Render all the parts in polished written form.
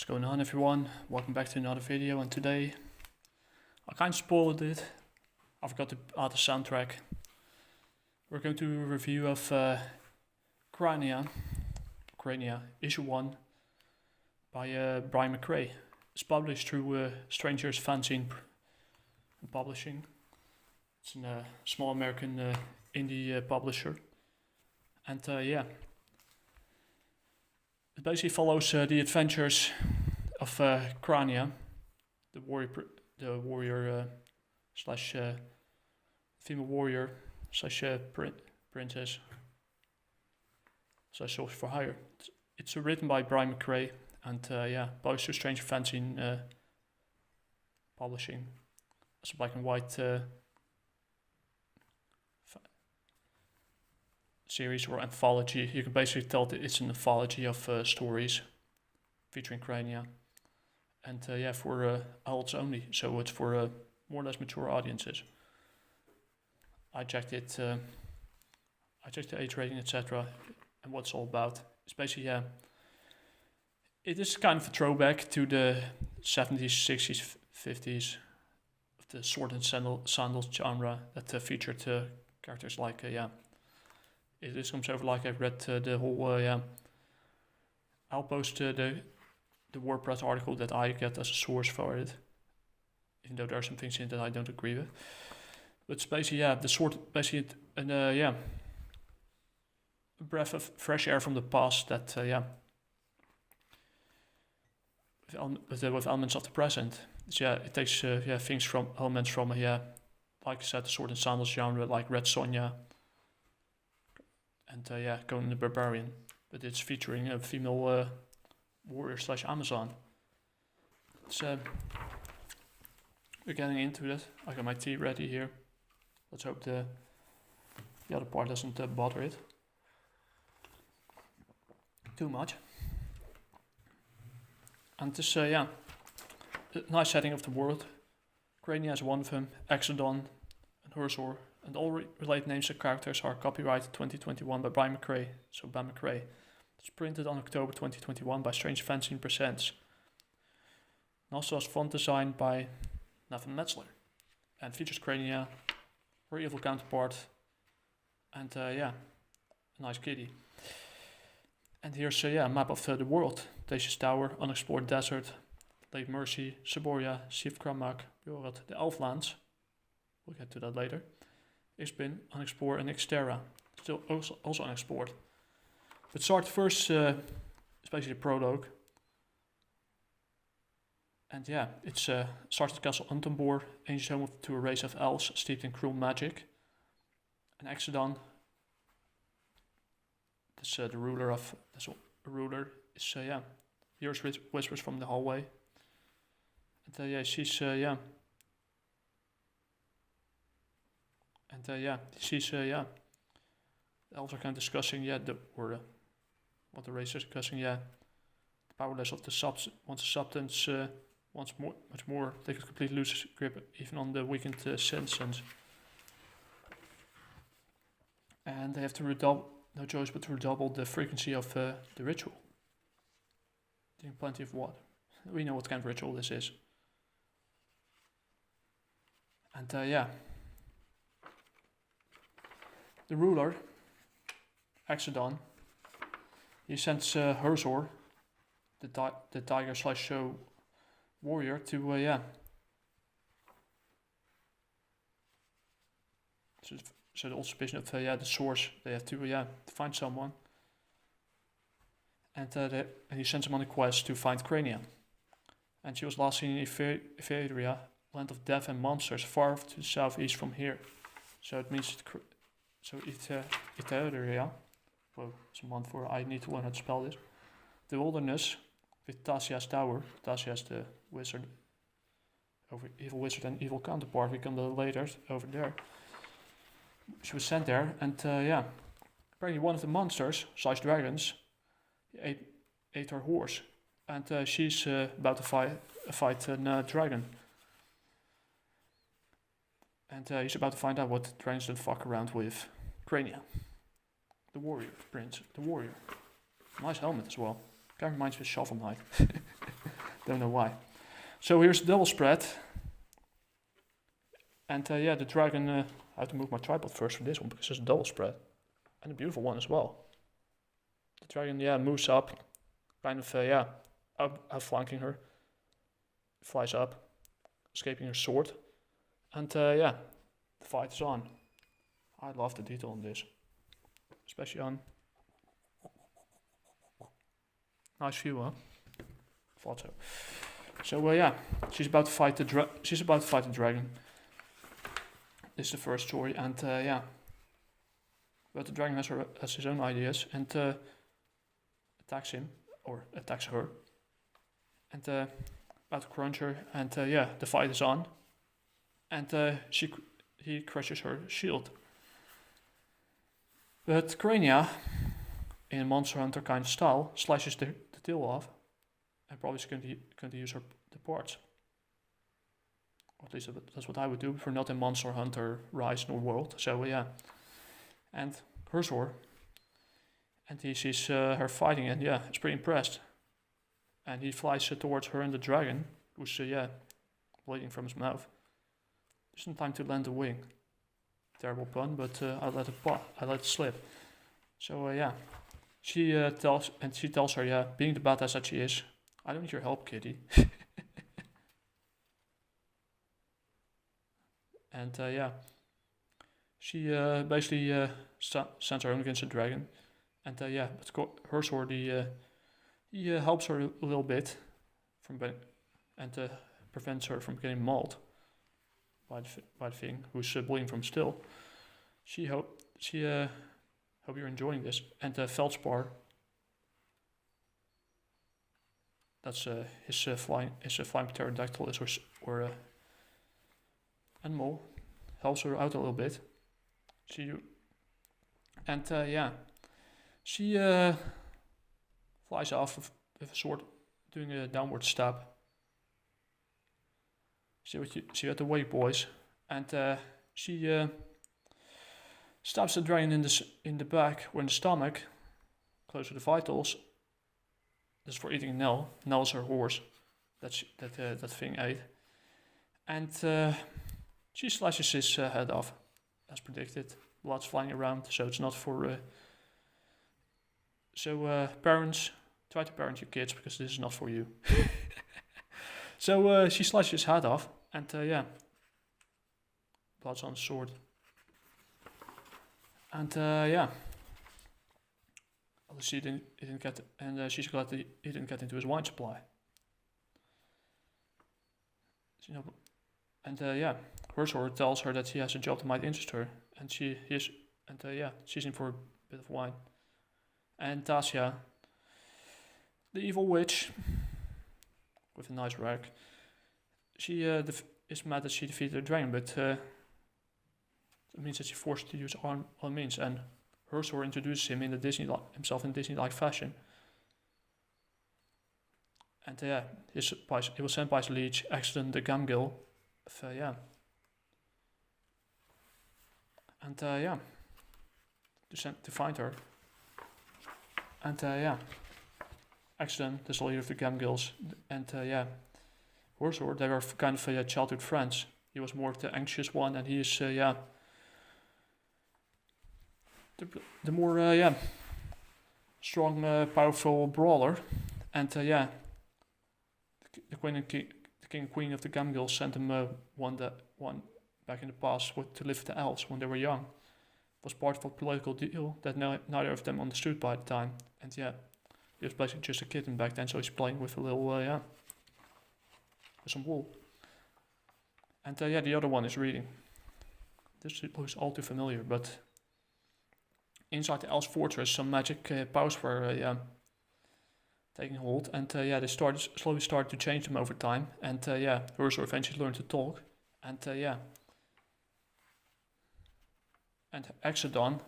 going on, everyone? Welcome back to another video, and today I kind of spoiled it. I forgot to add the soundtrack. We're going to do a review of Krania, issue 1 by Brian McCray. It's published through Strangers Fanzine Publishing. It's a small American indie publisher, and it basically follows the adventures of Krania, the warrior slash female warrior slash princess slash soldier for hire. It's written by Brian McCray and published through Stranger Fanzine Publishing. It's a black and white series or anthology. You can basically tell that it's an anthology of stories featuring Krania, and for adults only, so it's for more or less mature audiences. I checked it. I checked the age rating, etc., and what it's all about. It's basically it is kind of a throwback to the 70s, 60s, 50s of the sword and sandals genre that featured characters like It comes over like I've read the whole. I'll post the WordPress article that I get as a source for it, even though there are some things in it that I don't agree with. But it's basically the sword, basically a breath of fresh air from the past that with elements of the present. So, it takes things from elements from like I said, the sword and sandals genre, like Red Sonja. And Conan the Barbarian, but it's featuring a female warrior slash Amazon. So we're getting into it. I got my tea ready here. Let's hope the other part doesn't bother it too much. And this the nice setting of the world. Krania is one of them. Xena and Hursor. And all related names and characters are copyrighted 2021 by Brian McCray, so by McCray. It's printed on October 2021 by Strange Fanzine Presents. And also has font designed by Nathan Metzler. And features Krania, her evil counterpart, and a nice kitty. And here's a map of the world. Dacia's Tower, Unexplored Desert, Lake Mercy, Saboria, Sif Kramak, Bjorad, the Elflands. We'll get to that later. Xbin, Unexplored, and Xterra, still also unexplored. But start first, it's basically a prologue. And it starts at Castle Untombor, ancient home to a race of elves steeped in cruel magic. And Exodon, that's the ruler of, is hears whispers from the hallway. And she's And she's the elves are kind of discussing what the race is discussing. The powerless of the once the substance wants much more, they could completely lose grip even on the weakened senses. And they have to no choice but to redouble the frequency of the ritual. Drink plenty of water. We know what kind of ritual this is. And the ruler, Exodon, he sends Hursor, the tiger slash show warrior, to So the observation of the source. They have to find someone, and he sends him on a quest to find Krania. And she was last seen in Etheria, land of death and monsters, far to the southeast from here. So it means. So Etheria, well, it's a month for I need to learn how to spell this. The wilderness with Tazia's Tower. Tazia is the wizard, evil wizard and evil counterpart. We come to later over there. She was sent there, and apparently one of the monsters, slash dragons, ate her horse, and she's about to fight a dragon. And he's about to find out what the dragons don't fuck around with. Krania, the warrior prince, the warrior. Nice helmet as well. Kind of reminds me of Shovel Knight. Don't know why. So here's the double spread. And the dragon, I have to move my tripod first for this one because it's a double spread. And a beautiful one as well. The dragon, moves up, kind of, outflanking her. Flies up, escaping her sword. And the fight is on. I love the detail on this. Especially on... Nice view, huh? Thought so. So she's about to fight the dragon. This is the first story, and but the dragon has his own ideas and attacks him or attacks her, and about to crunch her, and the fight is on, and he crushes her shield. But Krania, in Monster Hunter kind of style, slashes the tail off, and probably is going to use the parts. Or at least that's what I would do if we're not in Monster Hunter Rise nor World. So and her sword, and he sees her fighting, and he's pretty impressed. And he flies towards her and the dragon, who's bleeding from his mouth. Just in time to land a wing. Terrible pun, but I let it slip. So she tells her, being the badass that she is, I don't need your help, kitty. And she basically sends her own against the dragon, and but her sword he helps her a little bit and prevents her from getting mauled by the thing who's bleeding from still. Hope you're enjoying this. And Feldspar, that's his flying pterodactyl or animal, helps her out a little bit. She flies off with a sword, doing a downward stab. See what you have to wait, boys. And she stabs the dragon in the back or in the stomach, close to the vitals. That's for eating Nell. Nell's her horse that thing ate. And she slashes his head off, as predicted. Blood's flying around, so it's not for... parents, try to parent your kids, because this is not for you. So she slashes his head off, and blood's on the sword. And she didn't get, and she's glad that he didn't get into his wine supply. And her sword tells her that he has a job that might interest her, and she's in for a bit of wine. And Tasya, the evil witch, with a nice rag, she is mad that she defeated the dragon, but it means that she's forced to use all means, and her sword introduces him himself in Disney-like fashion. And he was sent by his liege, Accident the Gamgil, and to find her. And Accident, the leader of the Gamgils, and her sword, they were kind of childhood friends. He was more of the anxious one, and he is the more strong, powerful brawler. And the king and queen of the Gamgils sent him one back in the past to live with the elves when they were young. It was part of a political deal that neither of them understood by the time. And he was basically just a kitten back then, so he's playing with a little with some wool. And the other one is reading. This looks all too familiar, but inside the elf's fortress, some magic powers were taking hold, and they slowly started to change them over time. And Urso eventually learned to talk, and and Exodon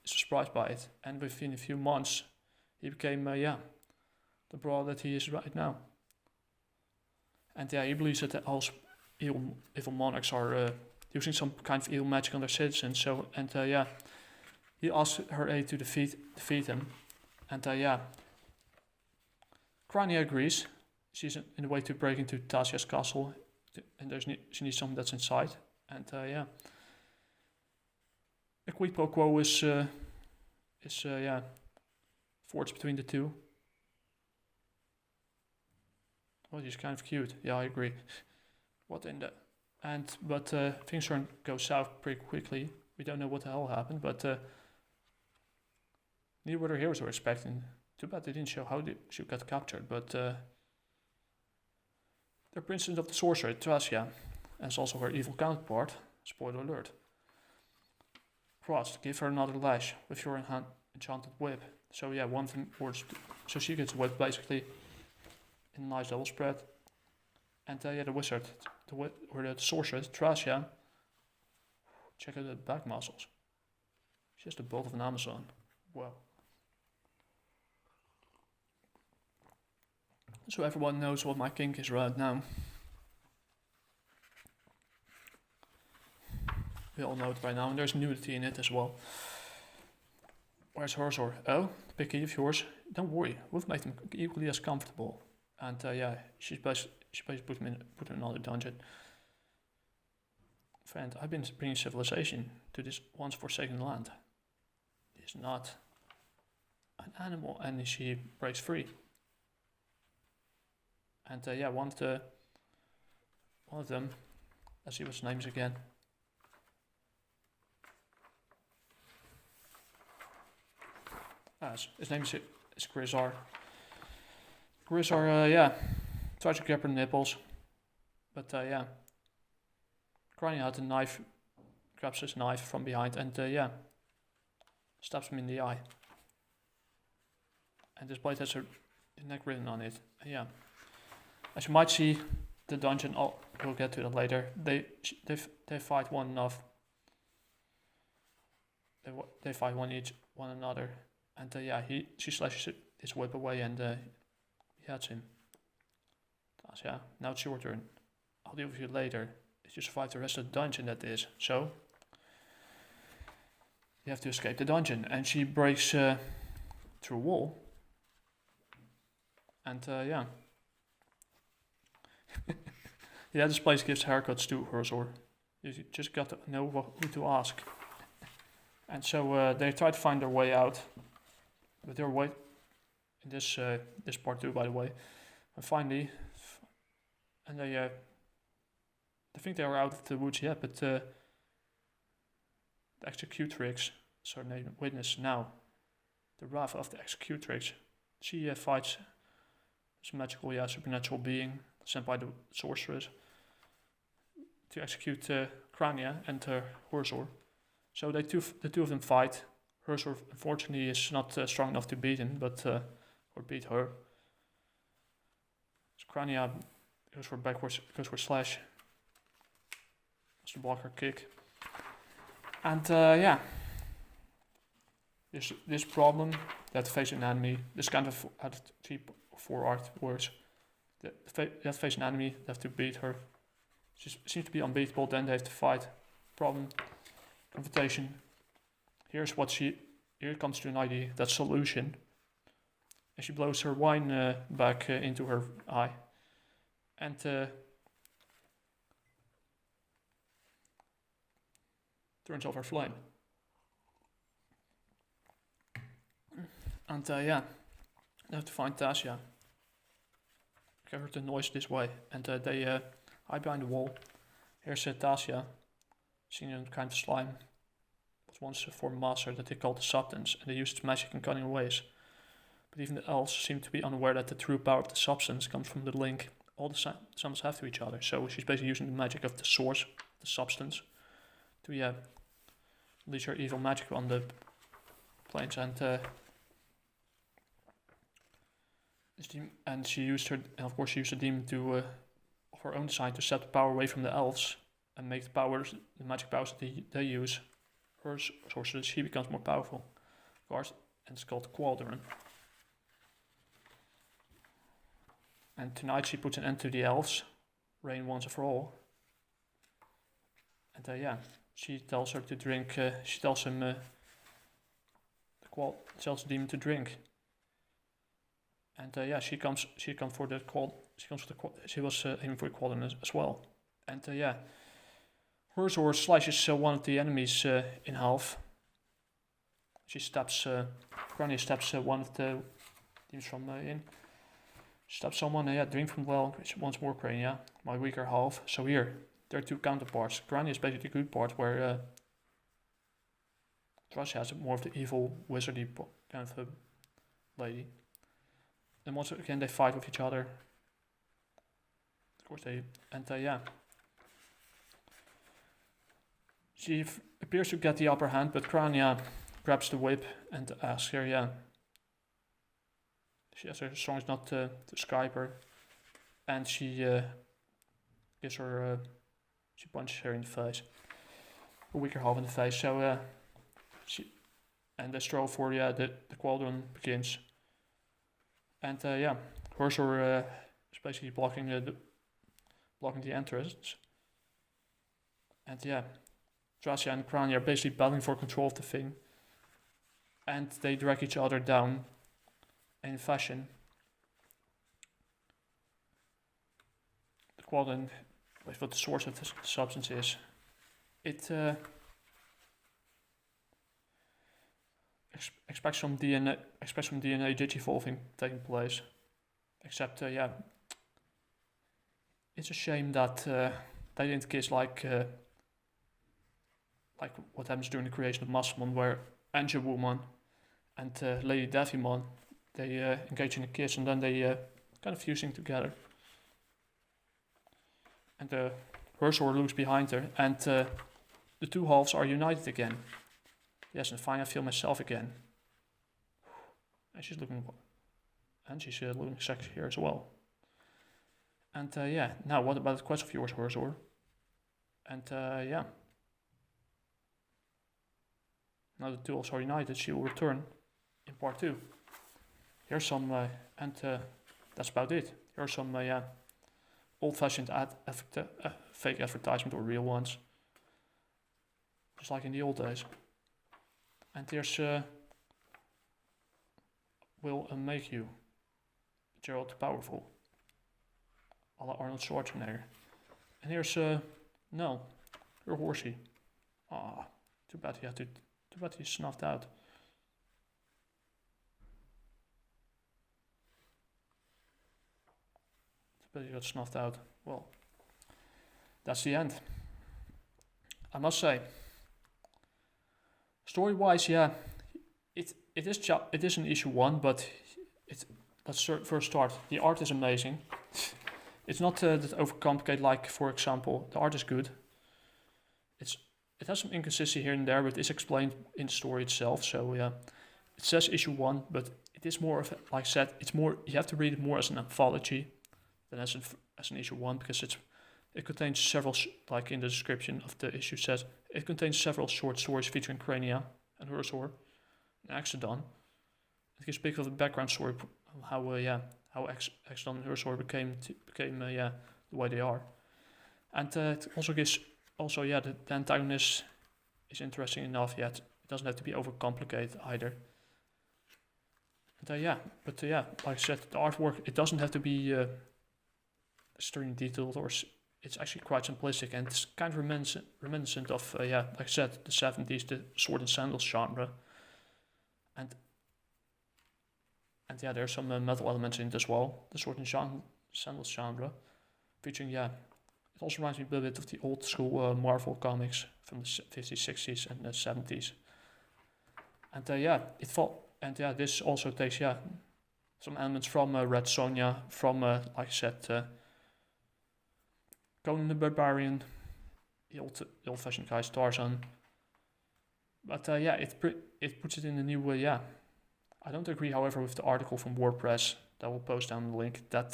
is surprised by it, and within a few months he became the brawler that he is right now. And he believes that the elves, evil monarchs, are using some kind of evil magic on their citizens. So he asks her aid to defeat him, and Krania agrees, she's in the way to break into Tasia's castle, and she needs someone that's inside. And yeah, a quid pro quo is yeah, forged between the two. Well, he's kind of cute. Yeah, I agree. What in the but things go south pretty quickly. We don't know what the hell happened, but neither were the heroes were expecting. Too bad they didn't show how she got captured, but the princess of the sorcerer, Tracia, as also her evil counterpart, spoiler alert, Frost, give her another lash with your enchanted whip. So yeah, one thing works, so she gets whipped basically in a nice double spread. And yeah, the wizard, or the sorceress, Tracia, check out the back muscles. She has the build of an Amazon. Wow. So everyone knows what my kink is right now. We all know it by now, and there's nudity in it as well. Where's hers or oh, picky of yours? Don't worry, we've made them equally as comfortable. And yeah, she basically put him in another dungeon. Friend, I've been bringing civilization to this once forsaken land. It's not an animal, and she breaks free. And yeah, one of them, let's see what his name is again. His name is Grisar. Grisar, yeah, tries to grab her nipples, but yeah, Krania had a knife, grabs his knife from behind, and yeah, stabs him in the eye. And this blade has her neck written on it. Yeah, as you might see, the dungeon. Oh, we'll get to that later. They fight one enough. They fight one another. And yeah, she slashes his whip away, and he hits him. Yeah, now it's your turn. I'll deal with you later. If you survive the rest of the dungeon, that is. So, you have to escape the dungeon. And she breaks through a wall. And yeah. Yeah, this place gives haircuts to her, or you just got to know who to ask. And so they try to find their way out. But they're way in this part too, by the way. And finally, they think they are out of the woods yet, but the executrix, so they witness now the wrath of the executrix. She fights this magical, supernatural being sent by the sorceress to execute Krania and Horsor. So the two of them fight. Horsor, unfortunately, is not strong enough to beat him, or beat her. So Krania goes for slash. That's to block her kick. And yeah, this problem, they have to face an enemy. This kind of had 3 or 4 art words. They have to face an enemy. They have to beat her. She seems to be unbeatable. Then they have to fight. Problem, confrontation. Here comes to an idea, that solution. And she blows her wine back into her eye. And turns off her flame. And yeah, they have to find Tasia. Get her to noise this way. And they hide behind the wall. Here's Tasia, seen in kind of slime. Once a former master that they called the substance, and they used its magic in cunning ways. But even the elves seem to be unaware that the true power of the substance comes from the link all the sandals have to each other. So she's basically using the magic of the source, the substance, to unleash her evil magic on the planes. And she used the demon to of her own design to set the power away from the elves and make the magic powers that they use. Her sorceress, she becomes more powerful. Of course, and it's called Qualderon. And tonight she puts an end to the elves, reign once and for all. And yeah, she tells her to drink. She tells him tells the demon to drink. And yeah, she comes for the quad. She was aiming for the quadrant as well. And yeah, her sword slices one of the enemies in half. She stabs. Krania stabs one of the demons from in. Stabs someone. Yeah, doing from well. Once more Krania, my weaker half. So here, there are two counterparts. Krania is basically the good part, where Trasha has more of the evil wizardy kind of lady. And once again, they fight with each other. Of course, yeah. She appears to get the upper hand, but Krania grabs the whip and asks her, yeah. She asks her as long as not to Skype her. And she gives her, she punches her in the face. A weaker half in the face. So, and the stroll for, the quadrant begins. And yeah, Horsor is basically blocking the entrance. And yeah, Tracia and Krania are basically battling for control of the thing. And they drag each other down in fashion. The quadrant, with what the source of the substance is, it expects some DNA digivolving taking place. Except, yeah, it's a shame that they didn't kiss like what happens during the creation of Masmon, where Angel Woman and Lady Devimon, they engage in a kiss and then they kind of fusing together. And Hersor looks behind her, and the two halves are united again. Yes, and finally I feel myself again. And she's looking sexy here as well. And yeah, now what about the quest of yours, Hersor? And yeah. Now the two halves are united, she will return in part 2. Here's some, and that's about it. Here's some, yeah, old-fashioned fake advertisement or real ones. Just like in the old days. And here's will make you Gerald Powerful, a la Arnold Schwarzenegger. And here's no, you're horsey. Ah, too bad he snuffed out. Too bad he got snuffed out. Well, that's the end. I must say. Story-wise, yeah, it is an issue 1, but let's first start. The art is amazing. It's not that overcomplicated. Like, for example, the art is good. It has some inconsistency here and there, but it's explained in the story itself. So yeah, it says issue 1, but it is more of, like I said, it's more. You have to read it more as an anthology than as an issue 1, because it contains several, like in the description of the issue says, it contains several short stories featuring Krania and Hersor and Axodon. It gives a bit of a background story of how Axodon and Hersor became the way they are. And it also gives, the antagonist is interesting enough, yet it doesn't have to be overcomplicated either. And like I said, the artwork, it doesn't have to be extremely detailed, or it's actually quite simplistic, and it's kind of reminiscent of, like I said, the 70s, the sword and sandals genre. And yeah, there's some metal elements in it as well, the sword and sandals genre, featuring, it also reminds me a bit of the old school Marvel comics from the 50s, 60s, and the 70s. And this also takes, some elements from Red Sonja, from, like I said, Conan the Barbarian, the old-fashioned guy's Tarzan. But it puts it in a new way, I don't agree, however, with the article from WordPress that will post down the link, that,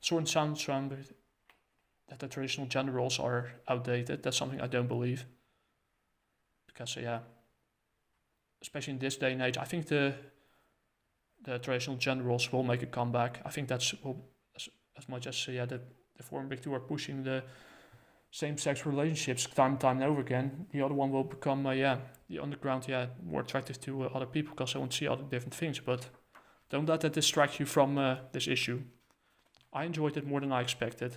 sword and sandals genre, that the traditional gender roles are outdated. That's something I don't believe. Because, especially in this day and age, I think the traditional gender roles will make a comeback. I think that's as much as, the former big two are pushing the same-sex relationships time and over again. The other one will become, the underground, more attractive to other people, because they want to see other different things. But don't let that distract you from this issue. I enjoyed it more than I expected.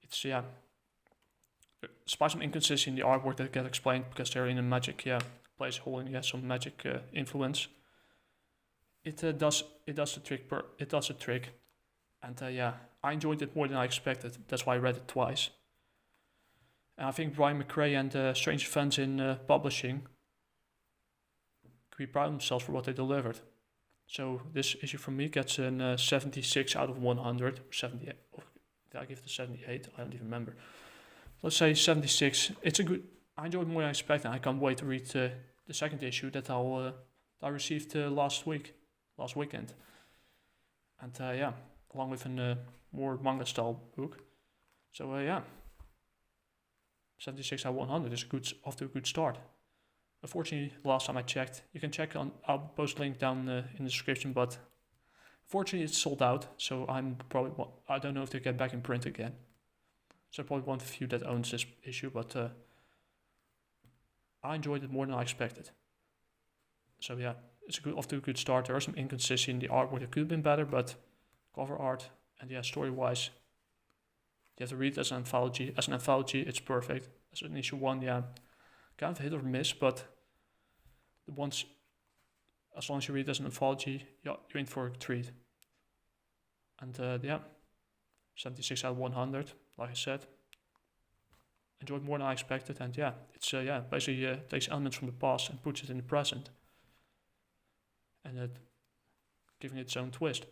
It's, despite some inconsistency in the artwork that get explained because they're in a magic, place holding, some magic influence. It does the trick. It does the trick, and I enjoyed it more than I expected. That's why I read it twice. And I think Brian McCray and Strangers Fanzine Publishing could be proud of themselves for what they delivered. So this issue from me gets a 76 out of 100. 78. Did I give it a 78? I don't even remember. Let's say 76. It's a good. I enjoyed it more than I expected. I can't wait to read the second issue that I received last weekend. And along with a more manga style book. So 76 out of 100 is off to a good start. Unfortunately, last time I checked, you can check on. I'll post a link down in the description, but unfortunately it's sold out. So I don't know if they get back in print again. So probably one of the few that owns this issue, but I enjoyed it more than I expected. So it's off to a good start. There are some inconsistencies in the artwork that could have been better, but cover art and story-wise, you have to read it as an anthology. As an anthology, it's perfect. As an issue 1, kind of hit or miss, but the ones, as long as you read it as an anthology, you're in for a treat. And 76 out of 100, like I said. Enjoyed more than I expected, and it's basically takes elements from the past and puts it in the present, and giving it its own twist.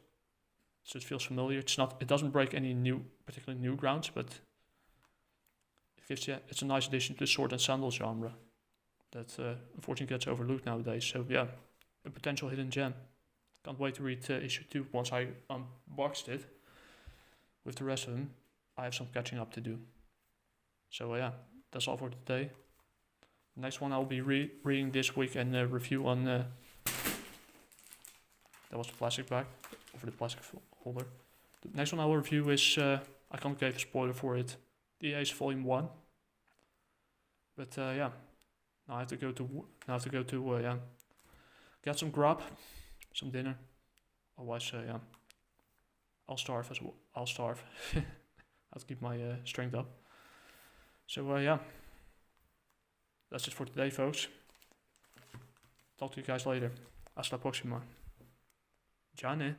So it feels familiar. It doesn't break any particularly new grounds, but it's a nice addition to the sword and sandals genre that unfortunately gets overlooked nowadays. So a potential hidden gem. Can't wait to read issue 2 once I unboxed it. With the rest of them, I have some catching up to do. So that's all for today. The next one I'll be reading this week and review on. That was the plastic bag over the plastic holder. The next one I will review is I can't give a spoiler for it. The Ace Volume 1. But now I have to go to get some grub, some dinner. Otherwise I'll starve as well. I'll starve. I have to keep my strength up. So that's it for today, folks. Talk to you guys later. Hasta la próxima. Gianni.